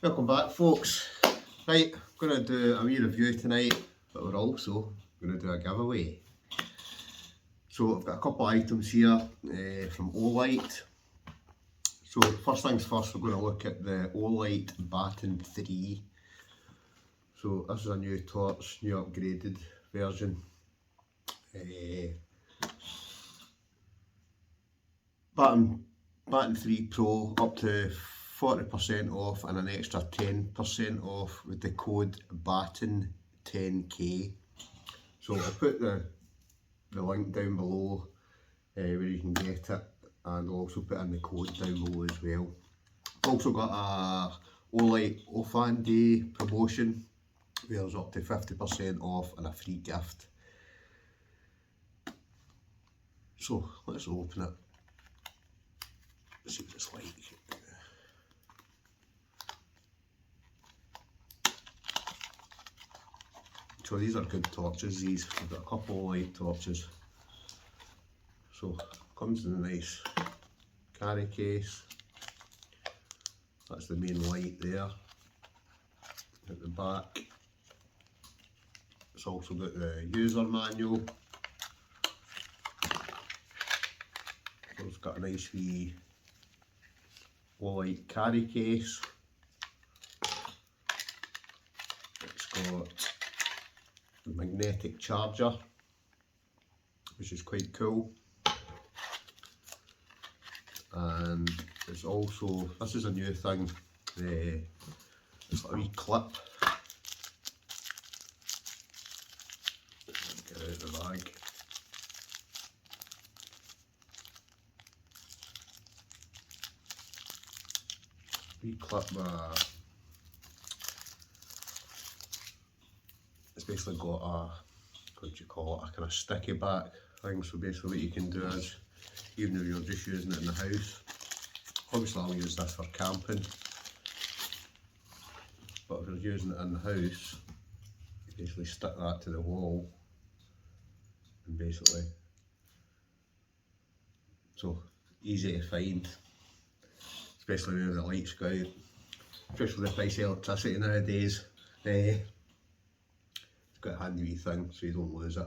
Welcome back, folks. Right, I'm going to do a wee review tonight, but we're also going to do a giveaway. So I've got a couple of items here from Olight. So first things first, we're going to look at the Olight Baton 3. So this is a new torch, new upgraded version. Baton 3 Pro up to 40% off and an extra 10% off with the code BATON10K. So I'll put the link down below where you can get it, and I'll also put in the code down below as well. Also got a Olight OfanDay promotion where there's up to 50% off and a free gift. So let's open it. See what it's like. So these are good torches, these. I've got a couple of light torches. So comes in a nice carry case. That's the main light there. At the back, it's also got the user manual. So it's got a nice wee Olight carry case. It's got the magnetic charger, which is quite cool, and it's also, this is a new thing, it's like a wee clip. Get it out of the bag. Wee clip, it's basically got a, what do you call it, a kind of sticky back thing. So basically what you can do is, even if you're just using it in the house, obviously I'll use this for camping, but if you're using it in the house, you basically stick that to the wall, and basically, so easy to find, especially when the lights go out, especially the price of electricity nowadays. Got a handy wee thing so you don't lose it.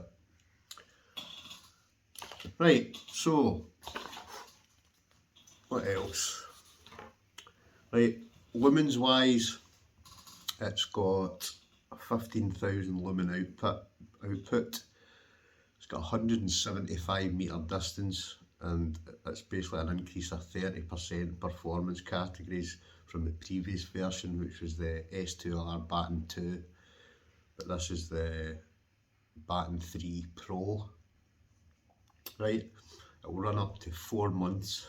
Right, so what else? Right, lumens wise, it's got a 15,000 lumen output. It's got 175 metre distance, and it's basically an increase of 30% performance categories from the previous version, which was the S2R Baton 2. But this is the Baton 3 Pro. Right, it will run up to 4 months.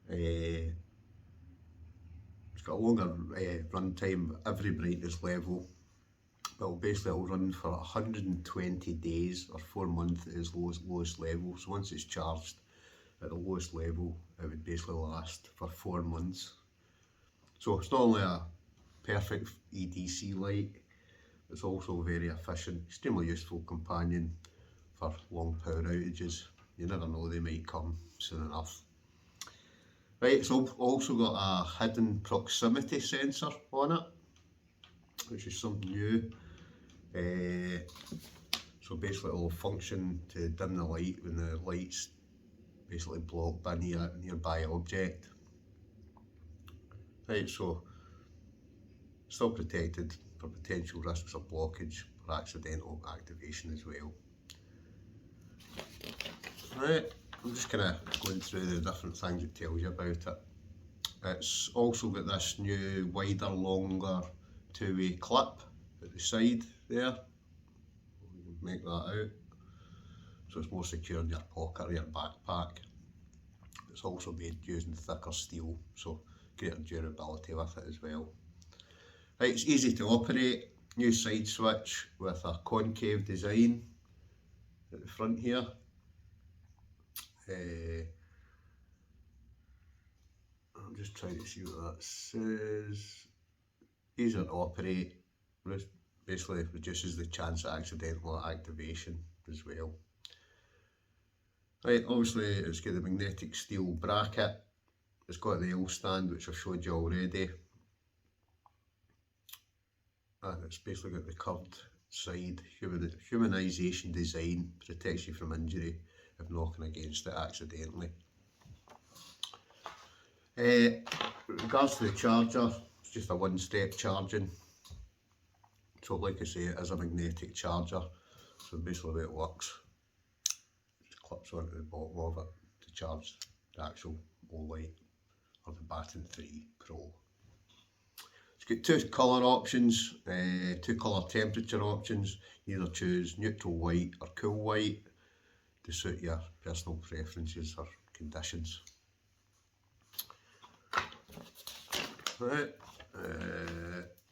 It's got a longer run time at every brightness level, but basically it will run for 120 days or 4 months at its lowest level. So once it's charged at the lowest level, it would basically last for 4 months. So it's not only a perfect EDC light, it's also very efficient, extremely useful companion for long power outages. You never know, they might come soon enough. Right, it's also got a hidden proximity sensor on it, which is something new. So basically it will function to dim the light when the light's basically blocked by a nearby object. Right, so still protected for potential risks of blockage or accidental activation as well. Right, I'm just kind of going through the different things it tells you about it. It's also got this new wider, longer two-way clip at the side there. Make that out, so it's more secure in your pocket or your backpack. It's also made using thicker steel, so greater durability with it as well. Right, it's easy to operate, new side switch with a concave design at the front here. I'm just trying to see what that says. Easier to operate, basically reduces the chance of accidental activation as well. Right, obviously it's got the magnetic steel bracket, it's got the L stand which I've showed you already. and it's basically got the curved side, humanisation design, protects you from injury if knocking against it accidentally. With regards to the charger, it's just a one-step charging. So like I say, it is a magnetic charger. So basically the way it works, just clips onto the bottom of it to charge the actual Olight or the Baton 3 Pro. It's got two colour options, two colour temperature options. You either choose neutral white or cool white to suit your personal preferences or conditions. Right.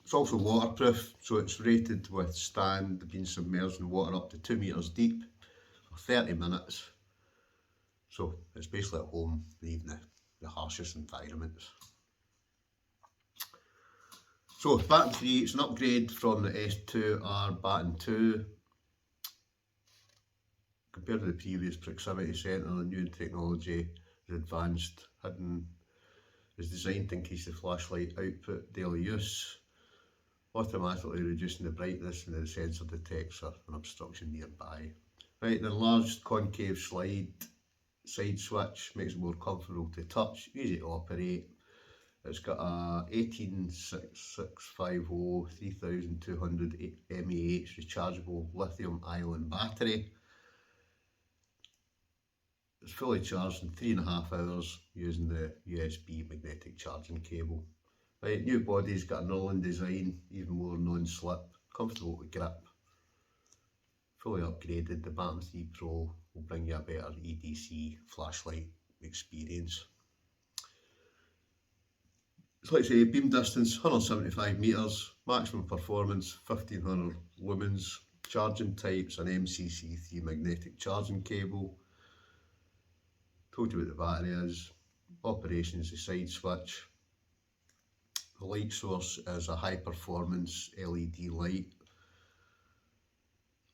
It's also waterproof, so it's rated to withstand being submerged in water up to 2 metres deep for 30 minutes. So it's basically at home in even the harshest environments. So Baton 3, it's an upgrade from the S2R Baton 2. Compared to the previous proximity sensor, the new technology is advanced, is designed to increase the flashlight output daily use, automatically reducing the brightness when the sensor detects an obstruction nearby. Right, the enlarged concave side switch makes it more comfortable to touch, easy to operate. It's got a 18650 3200 mAh rechargeable lithium ion battery. It's fully charged in 3.5 hours using the USB magnetic charging cable. Right, new body's got a knurling design, even more non-slip, comfortable to grip. Fully upgraded, the Baton 3 Pro will bring you a better EDC flashlight experience. So let's say beam distance 175 metres, maximum performance 1500 lumens, charging types an MCC3 magnetic charging cable. Told you what the battery is, operations the side switch. The light source is a high performance LED light.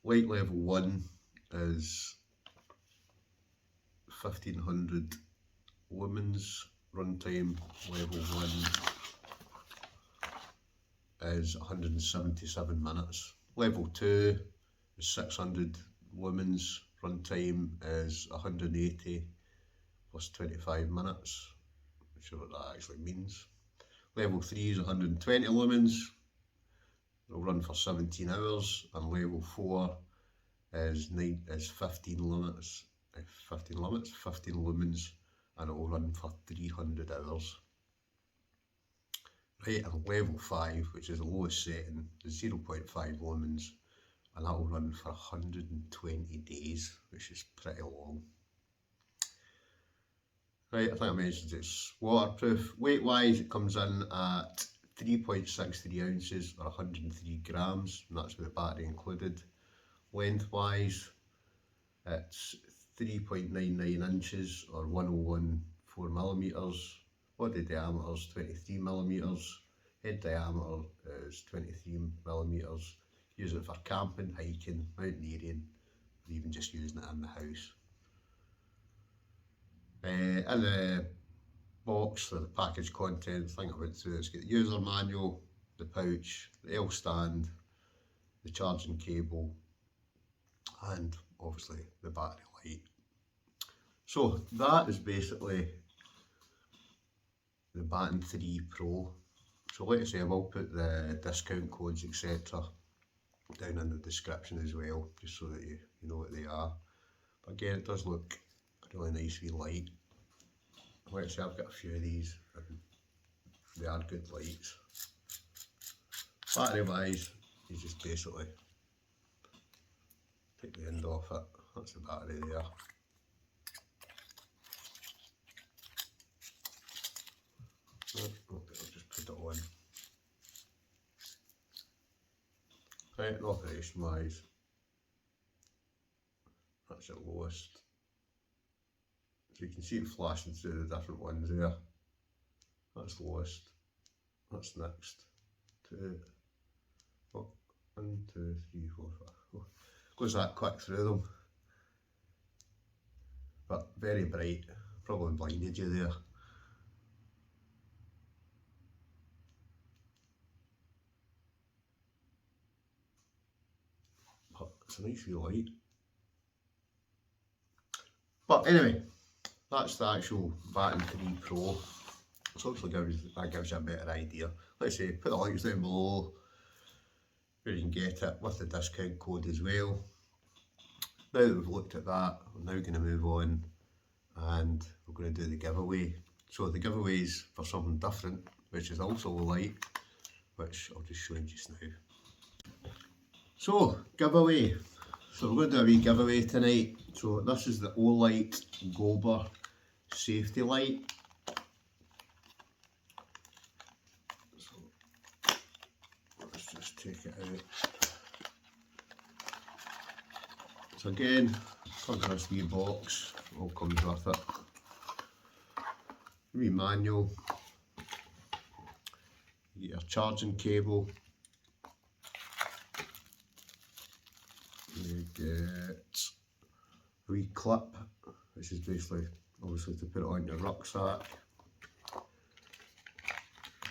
Light level 1 is 1500 lumens, runtime level 1 is 177 minutes. Level 2 is 600 lumens, runtime is 180 plus 25 minutes. Not sure what that actually means. Level 3 is 120 lumens, it'll run for 17 hours, and level 4 is 15 lumens, and it will run for 300 hours. Right, and level 5, which is the lowest setting, is 0.5 lumens, and that will run for 120 days, which is pretty long. Right, I think I mentioned it's waterproof. Weight wise, it comes in at 3.63 ounces or 103 grams, and that's with the battery included. Length wise, it's 3.99 inches or 101.4 millimetres. Body diameter is 23 millimetres. Head diameter is 23 millimetres. Use it for camping, hiking, mountaineering, or even just using it in the house. In the box, or the package content, I think I went through, it's got the user manual, the pouch, the L stand, the charging cable, and obviously the battery light. So that is basically the Baton 3 Pro. So like I say, I will put the discount codes etc. down in the description as well, just so that you know what they are. But again, it does look a really nice wee light. Like I say, I've got a few of these and they are good lights. Battery wise, you just basically take the end off it, that's the battery there. I'll just put it on. Right, and operation wise, that's at lowest. So you can see it flashing through the different ones there. That's lowest, that's next. 1, 2, 3, 4, 5. Oh, goes that quick through them. But very bright, probably blinded you there. It's a nice wee light. But anyway, that's the actual Baton 3 Pro. So obviously that gives you a better idea. Like I say, put the links down below where you can get it with the discount code as well. Now that we've looked at that, we're now going to move on and we're going to do the giveaway. So the giveaway is for something different, which is also Olight, which I'll just show you just now. So, giveaway. So we're going to do a wee giveaway tonight. So this is the Olight Gober safety light. So let's just take it out. So again, comes in this wee box, all comes with it. Wee manual. You get your charging cable. You get a wee clip, which is basically obviously to put it on your rucksack.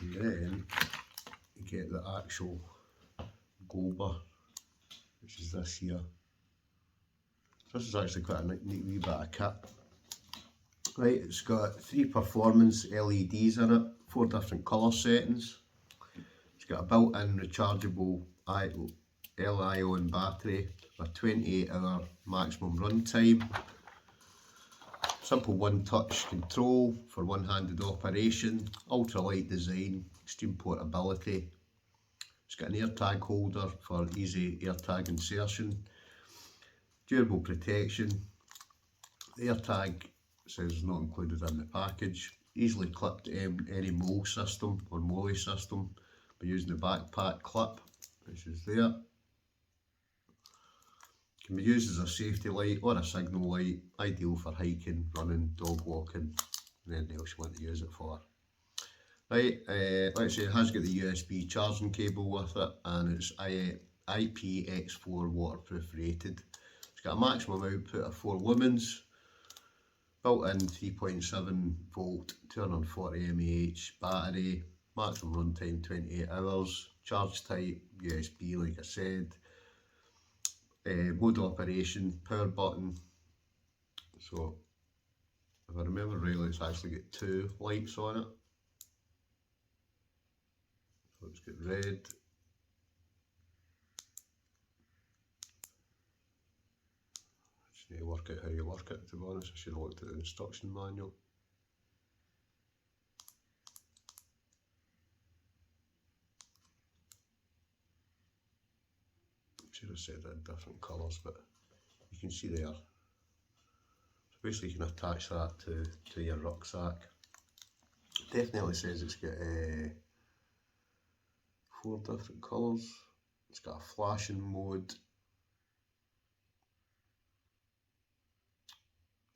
And then you get the actual Gober, which is this here. So this is actually quite a neat wee bit of kit. Right, it's got 3 performance LEDs in it, 4 different colour settings. It's got a built-in rechargeable Li-ion battery with 28-hour maximum run time. Simple one-touch control for one-handed operation. Ultra-light design, extreme portability. It's got an AirTag holder for easy AirTag insertion. Durable protection. The AirTag says it's not included in the package. Easily clipped to any mole system or molly system by using the backpack clip, which is there. Can be used as a safety light or a signal light, ideal for hiking, running, dog walking, and anything else you want to use it for. Right, like I say, it has got the USB charging cable with it, and it's IPX4 waterproof rated. It's got a maximum output of 4 lumens, built-in 3.7 volt 240 mAh battery, maximum runtime 28 hours, charge type USB like I said, mode operation, power button. So if I remember rightly, it's actually got 2 lights on it. So it's got red, just need to work out how you work it, to be honest. I should have looked at the instruction manual. Should have said it in different colours, but you can see there. So basically you can attach that to your rucksack. It definitely says it's got 4 different colours. It's got a flashing mode.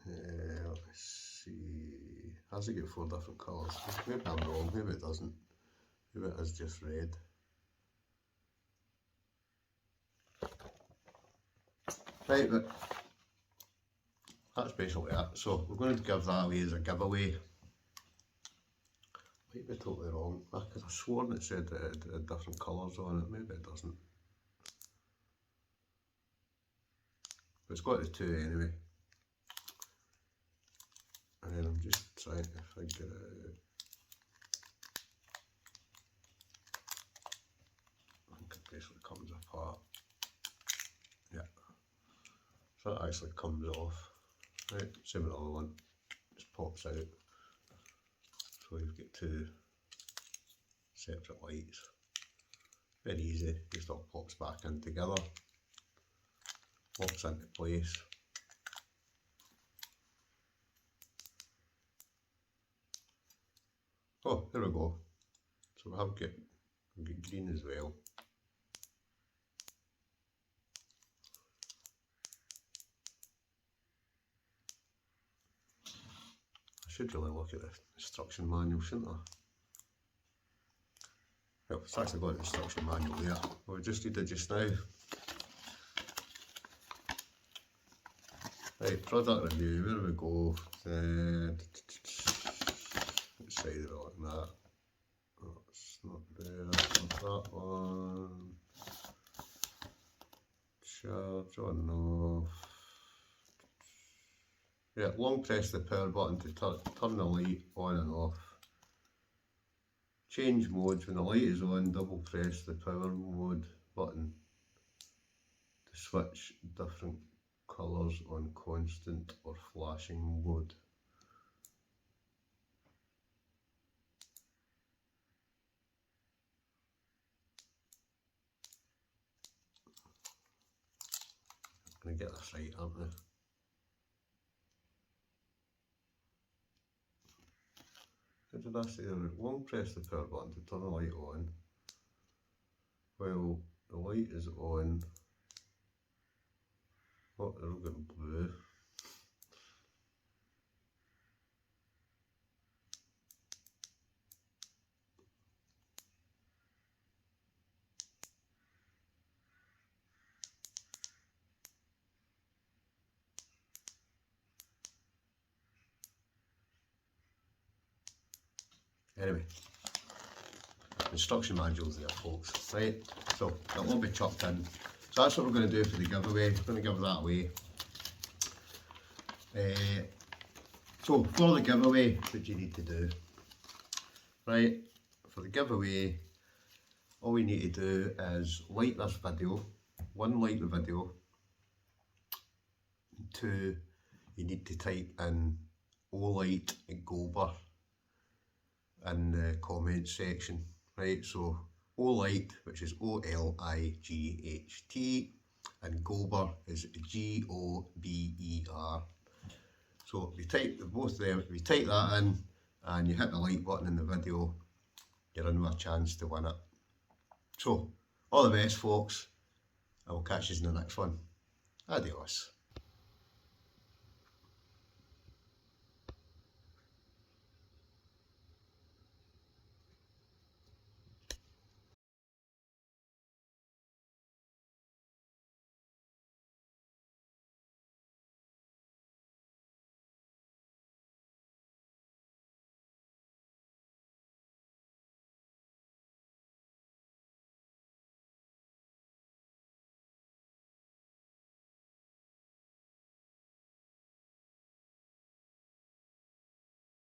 Let's see. Has it got 4 different colours? Maybe I'm wrong, maybe it doesn't. Maybe it is just red. Right, but that's basically it. So we're going to give that away as a giveaway. Might be totally wrong. I could have sworn it said that it had different colours on it. Maybe it doesn't. But it's got the 2 anyway. And then I'm just trying to figure it out. I think it basically comes apart. Yeah. So that actually comes off. Right, same with the other one. Just pops out. So you've got 2 separate lights. Very easy, just all pops back in together. Locks into place. Oh, there we go. So we have got green as well. I should really look at the instruction manual, shouldn't I? Well, it's actually got the instruction manual there. Well, we just did it just now. Right, product review, where do we go? Which side are we looking at? Oh, it's not there, it's not that one. Charge on off. Yeah, long press the power button to turn the light on and off. Change modes. When the light is on, double press the power mode button to switch different colours on constant or flashing mode. I'm going to get this right, aren't I? What did I say there? Long press the power button to turn the light on. While the light is on, oh, they're all getting blue. Anyway, instruction manuals there, folks, right? So that will be chucked in. So that's what we're going to do for the giveaway. We're going to give that away. So for the giveaway, what you need to do, right? For the giveaway, all we need to do is like this video. 1, like the video. 2, you need to type in Olight Gober in the comments section, right? So Olight, which is O-L-I-G-H-T, and Gober is G-O-B-E-R. So if you type both of them, if you type that in and you hit the like button in the video, you're in with a chance to win it. So all the best, folks. I will catch you in the next one. Adios.